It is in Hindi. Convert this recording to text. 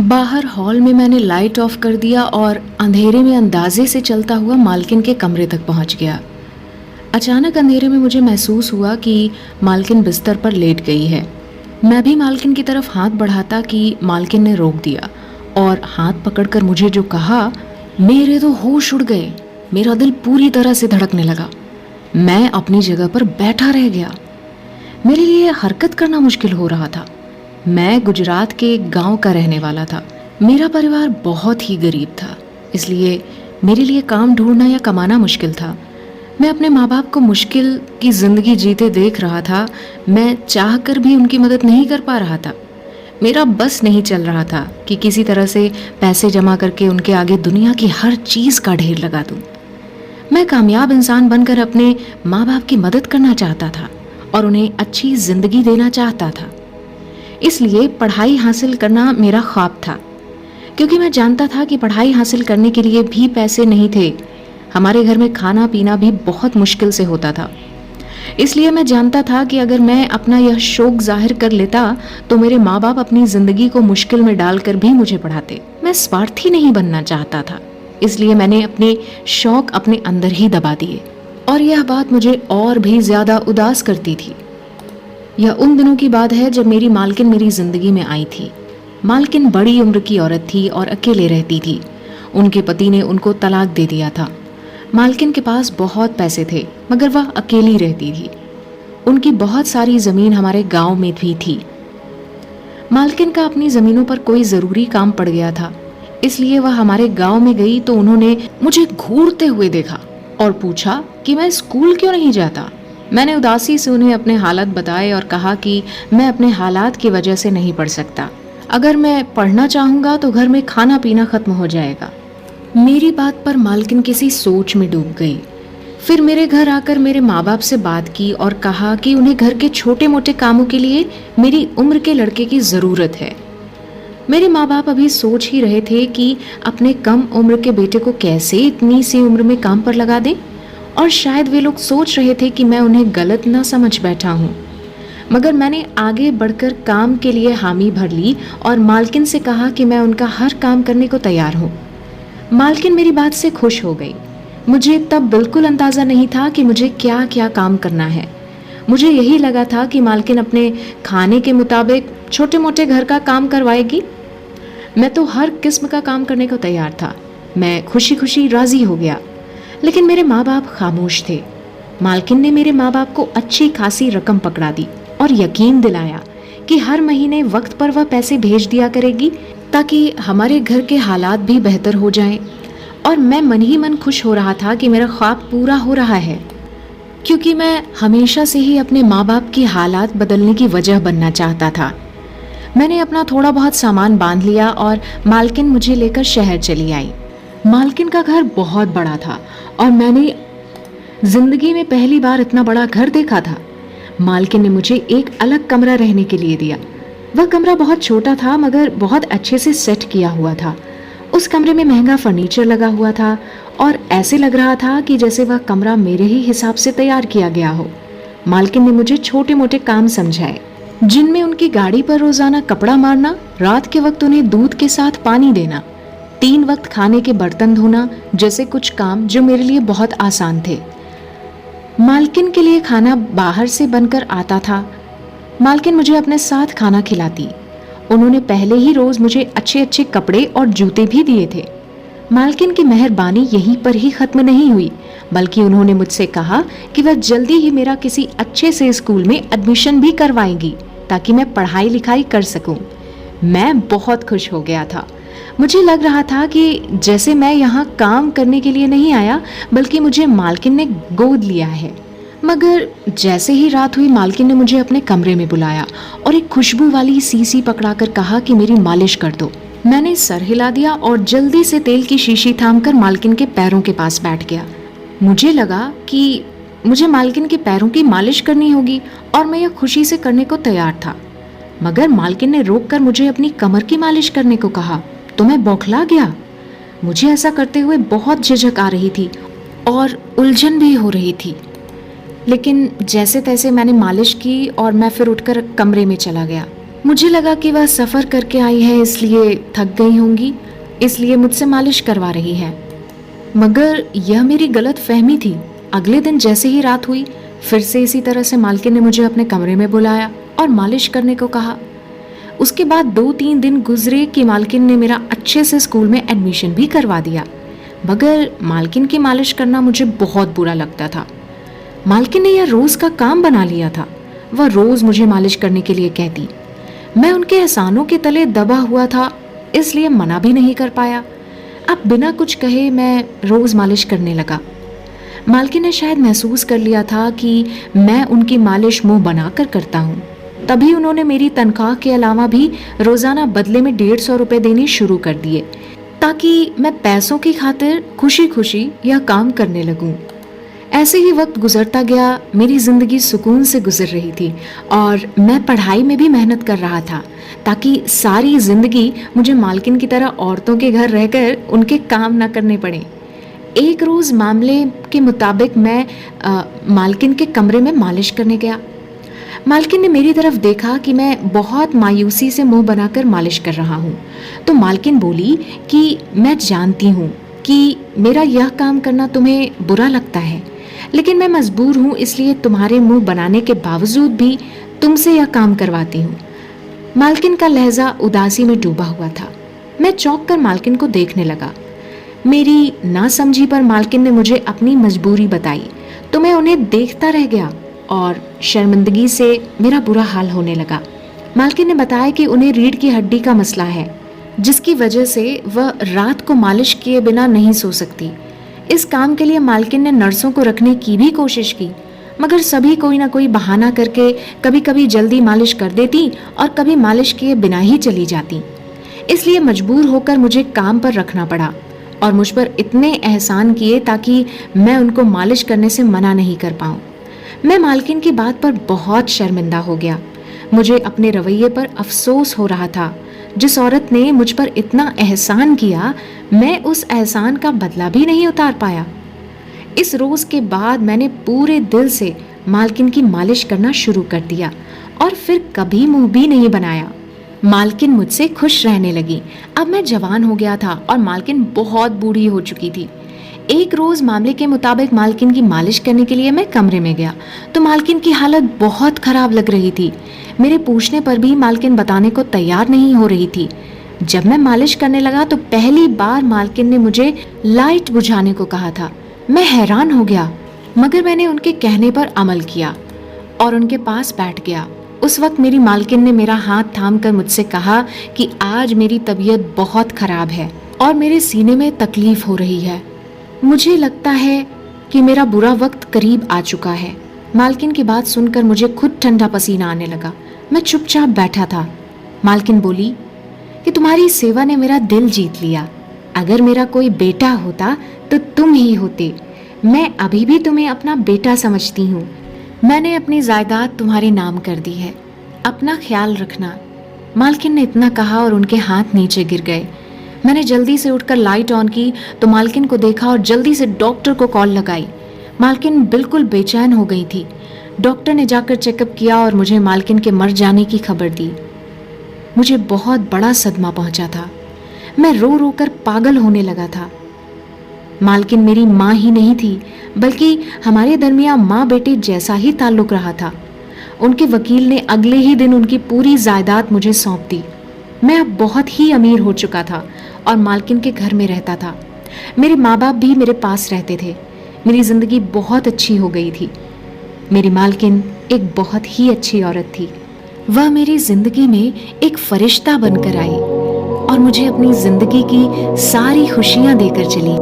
बाहर हॉल में मैंने लाइट ऑफ कर दिया और अंधेरे में अंदाजे से चलता हुआ मालकिन के कमरे तक पहुंच गया। अचानक अंधेरे में मुझे महसूस हुआ कि मालकिन बिस्तर पर लेट गई है। मैं भी मालकिन की तरफ हाथ बढ़ाता कि मालकिन ने रोक दिया और हाथ पकड़कर मुझे जो कहा, मेरे तो होश उड़ गए। मेरा दिल पूरी तरह से धड़कने लगा। मैं अपनी जगह पर बैठा रह गया। मेरे लिए हरकत करना मुश्किल हो रहा था। मैं गुजरात के एक गांव का रहने वाला था। मेरा परिवार बहुत ही गरीब था, इसलिए मेरे लिए काम ढूंढना या कमाना मुश्किल था। मैं अपने माँ बाप को मुश्किल की ज़िंदगी जीते देख रहा था। मैं चाहकर भी उनकी मदद नहीं कर पा रहा था। मेरा बस नहीं चल रहा था कि किसी तरह से पैसे जमा करके उनके आगे दुनिया की हर चीज़ का ढेर लगा दूं। मैं कामयाब इंसान बनकर अपने माँ बाप की मदद करना चाहता था और उन्हें अच्छी ज़िंदगी देना चाहता था। इसलिए पढ़ाई हासिल करना मेरा ख्वाब था, क्योंकि मैं जानता था कि पढ़ाई हासिल करने के लिए भी पैसे नहीं थे। हमारे घर में खाना पीना भी बहुत मुश्किल से होता था। इसलिए मैं जानता था कि अगर मैं अपना यह शौक जाहिर कर लेता तो मेरे माँ बाप अपनी ज़िंदगी को मुश्किल में डालकर भी मुझे पढ़ाते। मैं स्वार्थी नहीं बनना चाहता था, इसलिए मैंने अपने शौक अपने अंदर ही दबा दिए और यह बात मुझे और भी ज़्यादा उदास करती थी। यह उन दिनों की बात है जब मेरी मालकिन मेरी ज़िंदगी में आई थी। मालकिन बड़ी उम्र की औरत थी और अकेले रहती थी। उनके पति ने उनको तलाक दे दिया था। मालकिन के पास बहुत पैसे थे, मगर वह अकेली रहती थी। उनकी बहुत सारी ज़मीन हमारे गांव में भी थी। मालकिन का अपनी ज़मीनों पर कोई ज़रूरी काम पड़ गया था, इसलिए वह हमारे गांव में गई तो उन्होंने मुझे घूरते हुए देखा और पूछा कि मैं स्कूल क्यों नहीं जाता। मैंने उदासी से उन्हें अपने हालात बताए और कहा कि मैं अपने हालात की वजह से नहीं पढ़ सकता। अगर मैं पढ़ना चाहूँगा तो घर में खाना पीना ख़त्म हो जाएगा। मेरी बात पर मालकिन किसी सोच में डूब गई। फिर मेरे घर आकर मेरे माँ बाप से बात की और कहा कि उन्हें घर के छोटे मोटे कामों के लिए मेरी उम्र के लड़के की ज़रूरत है। मेरे माँ बाप अभी सोच ही रहे थे कि अपने कम उम्र के बेटे को कैसे इतनी सी उम्र में काम पर लगा दें, और शायद वे लोग सोच रहे थे कि मैं उन्हें गलत ना समझ बैठा हूँ। मगर मैंने आगे बढ़कर काम के लिए हामी भर ली और मालकिन से कहा कि मैं उनका हर काम करने को तैयार हूँ। मालकिन मेरी बात से खुश हो गई। मुझे तब बिल्कुल अंदाज़ा नहीं था कि मुझे क्या क्या काम करना है। मुझे यही लगा था कि मालकिन अपने खाने के मुताबिक छोटे मोटे घर का काम करवाएगी। मैं तो हर किस्म का काम करने को तैयार था। मैं खुशी खुशी राज़ी हो गया, लेकिन मेरे माँ बाप खामोश थे। मालकिन ने मेरे माँ बाप को अच्छी खासी रकम पकड़ा दी और यकीन दिलाया कि हर महीने वक्त पर वह पैसे भेज दिया करेगी ताकि हमारे घर के हालात भी बेहतर हो जाएं। और मैं मन ही मन खुश हो रहा था कि मेरा ख्वाब पूरा हो रहा है, क्योंकि मैं हमेशा से ही अपने माँ बाप की हालात बदलने की वजह बनना चाहता था। मैंने अपना थोड़ा बहुत सामान बांध लिया और मालकिन मुझे लेकर शहर चली आई। मालकिन का घर बहुत बड़ा था और मैंने जिंदगी में पहली बार इतना बड़ा घर देखा था। मालकिन ने मुझे एक अलग कमरा रहने के लिए दिया। वह कमरा बहुत छोटा था, मगर बहुत अच्छे से सेट किया हुआ था। उस कमरे में महंगा फर्नीचर लगा हुआ था और ऐसे लग रहा था कि जैसे वह कमरा मेरे ही हिसाब से तैयार किया गया हो। मालकिन ने मुझे छोटे मोटे काम समझाए, जिनमें उनकी गाड़ी पर रोजाना कपड़ा मारना, रात के वक्त उन्हें दूध के साथ पानी देना, 3 वक्त खाने के बर्तन धोना जैसे कुछ काम जो मेरे लिए बहुत आसान थे। मालकिन के लिए खाना बाहर से बनकर आता था। मालकिन मुझे अपने साथ खाना खिलाती। उन्होंने पहले ही रोज मुझे अच्छे अच्छे कपड़े और जूते भी दिए थे। मालकिन की मेहरबानी यहीं पर ही खत्म नहीं हुई, बल्कि उन्होंने मुझसे कहा कि वह जल्दी ही मेरा किसी अच्छे से स्कूल में एडमिशन भी करवाएंगी ताकि मैं पढ़ाई लिखाई कर सकूं। मैं बहुत खुश हो गया था। मुझे लग रहा था कि जैसे मैं यहाँ काम करने के लिए नहीं आया, बल्कि मुझे मालकिन ने गोद लिया है। मगर जैसे ही रात हुई, मालकिन ने मुझे अपने कमरे में बुलाया और एक खुशबू वाली शीशी पकड़ाकर कहा कि मेरी मालिश कर दो। मैंने सर हिला दिया और जल्दी से तेल की शीशी थामकर मालकिन के पैरों के पास बैठ गया। मुझे लगा कि मुझे मालकिन के पैरों की मालिश करनी होगी और मैं यह खुशी से करने को तैयार था। मगर मालकिन ने रोककर मुझे अपनी कमर की मालिश करने को कहा तो मैं बौखला गया। मुझे ऐसा करते हुए बहुत झिझक आ रही थी और उलझन भी हो रही थी, लेकिन जैसे तैसे मैंने मालिश की और मैं फिर उठकर कमरे में चला गया। मुझे लगा कि वह सफ़र करके आई है इसलिए थक गई होंगी, इसलिए मुझसे मालिश करवा रही है। मगर यह मेरी गलत फहमी थी। अगले दिन जैसे ही रात हुई, फिर से इसी तरह से मालकिन ने मुझे अपने कमरे में बुलाया और मालिश करने को कहा। उसके बाद 2-3 दिन गुजरे कि मालकिन ने मेरा अच्छे से स्कूल में एडमिशन भी करवा दिया। मगर मालकिन की मालिश करना मुझे बहुत बुरा लगता था। मालकिन ने यह रोज़ का काम बना लिया था। वह रोज़ मुझे मालिश करने के लिए कहती। मैं उनके एहसानों के तले दबा हुआ था, इसलिए मना भी नहीं कर पाया। अब बिना कुछ कहे मैं रोज़ मालिश करने लगा। मालकिन ने शायद महसूस कर लिया था कि मैं उनकी मालिश मुंह बनाकर करता हूँ। तभी उन्होंने मेरी तनख्वाह के अलावा भी रोज़ाना बदले में 150 रुपये देने शुरू कर दिए, ताकि मैं पैसों की खातिर खुशी खुशी यह काम करने लगूं। ऐसे ही वक्त गुजरता गया। मेरी ज़िंदगी सुकून से गुजर रही थी और मैं पढ़ाई में भी मेहनत कर रहा था, ताकि सारी ज़िंदगी मुझे मालकिन की तरह औरतों के घर रहकर उनके काम ना करने पड़े। एक रोज़ मामले के मुताबिक मैं मालकिन के कमरे में मालिश करने गया। मालकिन ने मेरी तरफ देखा कि मैं बहुत मायूसी से मुंह बनाकर मालिश कर रहा हूँ, तो मालकिन बोली कि मैं जानती हूँ कि मेरा यह काम करना तुम्हें बुरा लगता है, लेकिन मैं मजबूर हूँ, इसलिए तुम्हारे मुंह बनाने के बावजूद भी तुमसे यह काम करवाती हूँ। मालकिन का लहजा उदासी में डूबा हुआ था। मैं चौंक कर मालकिन को देखने लगा। मेरी नासमझी पर मालकिन ने मुझे अपनी मजबूरी बताई, तो मैं उन्हें देखता रह गया और शर्मिंदगी से मेरा बुरा हाल होने लगा। मालकिन ने बताया कि उन्हें रीढ़ की हड्डी का मसला है, जिसकी वजह से वह रात को मालिश किए बिना नहीं सो सकती। इस काम के लिए मालकिन ने नर्सों को रखने की भी कोशिश की, मगर सभी कोई ना कोई बहाना करके कभी कभी जल्दी मालिश कर देती और कभी मालिश किए बिना ही चली जाती। इसलिए मजबूर होकर मुझे काम पर रखना पड़ा और मुझ पर इतने एहसान किए ताकि मैं उनको मालिश करने से मना नहीं कर पाऊँ। मैं मालकिन की बात पर बहुत शर्मिंदा हो गया। मुझे अपने रवैये पर अफसोस हो रहा था। जिस औरत ने मुझ पर इतना एहसान किया, मैं उस एहसान का बदला भी नहीं उतार पाया। इस रोज़ के बाद मैंने पूरे दिल से मालकिन की मालिश करना शुरू कर दिया और फिर कभी मुंह भी नहीं बनाया। मालकिन मुझसे खुश रहने लगी। अब मैं जवान हो गया था और मालकिन बहुत बूढ़ी हो चुकी थी। एक रोज़ मामले के मुताबिक मालकिन की मालिश करने के लिए मैं कमरे में गया, तो मालकिन की हालत बहुत ख़राब लग रही थी। मेरे पूछने पर भी मालकिन बताने को तैयार नहीं हो रही थी। जब मैं मालिश करने लगा तो पहली बार मालकिन ने मुझे लाइट बुझाने को कहा था। मैं हैरान हो गया, मगर मैंने उनके कहने पर अमल किया और उनके पास बैठ गया। उस वक्त मेरी मालकिन ने मेरा हाथ थाम कर मुझसे कहा कि आज मेरी तबीयत बहुत ख़राब है और मेरे सीने में तकलीफ़ हो रही है। मुझे लगता है कि मेरा बुरा वक्त करीब आ चुका है। मालकिन की बात सुनकर मुझे खुद ठंडा पसीना आने लगा। मैं चुपचाप बैठा था। मालकिन बोली कि तुम्हारी सेवा ने मेरा दिल जीत लिया। अगर मेरा कोई बेटा होता तो तुम ही होते। मैं अभी भी तुम्हें अपना बेटा समझती हूँ। मैंने अपनी जायदाद तुम्हारे नाम कर दी है। अपना ख्याल रखना। मालकिन ने इतना कहा और उनके हाथ नीचे गिर गए। मैंने जल्दी से उठकर लाइट ऑन की तो मालकिन को देखा और जल्दी से डॉक्टर को कॉल लगाई। मालकिन बिल्कुल बेचैन हो गई थी। डॉक्टर ने जाकर चेकअप किया और मुझे मालकिन के मर जाने की खबर दी। मुझे बहुत बड़ा सदमा पहुंचा था। मैं रो रो कर पागल होने लगा था। मालकिन मेरी माँ ही नहीं थी, बल्कि हमारे दरमियान माँ बेटे जैसा ही ताल्लुक रहा था। उनके वकील ने अगले ही दिन उनकी पूरी जायदाद मुझे सौंप दी। मैं अब बहुत ही अमीर हो चुका था और मालकिन के घर में रहता था। मेरे माँ बाप भी मेरे पास रहते थे। मेरी ज़िंदगी बहुत अच्छी हो गई थी। मेरी मालकिन एक बहुत ही अच्छी औरत थी। वह मेरी ज़िंदगी में एक फरिश्ता बनकर आई और मुझे अपनी ज़िंदगी की सारी खुशियाँ देकर चली।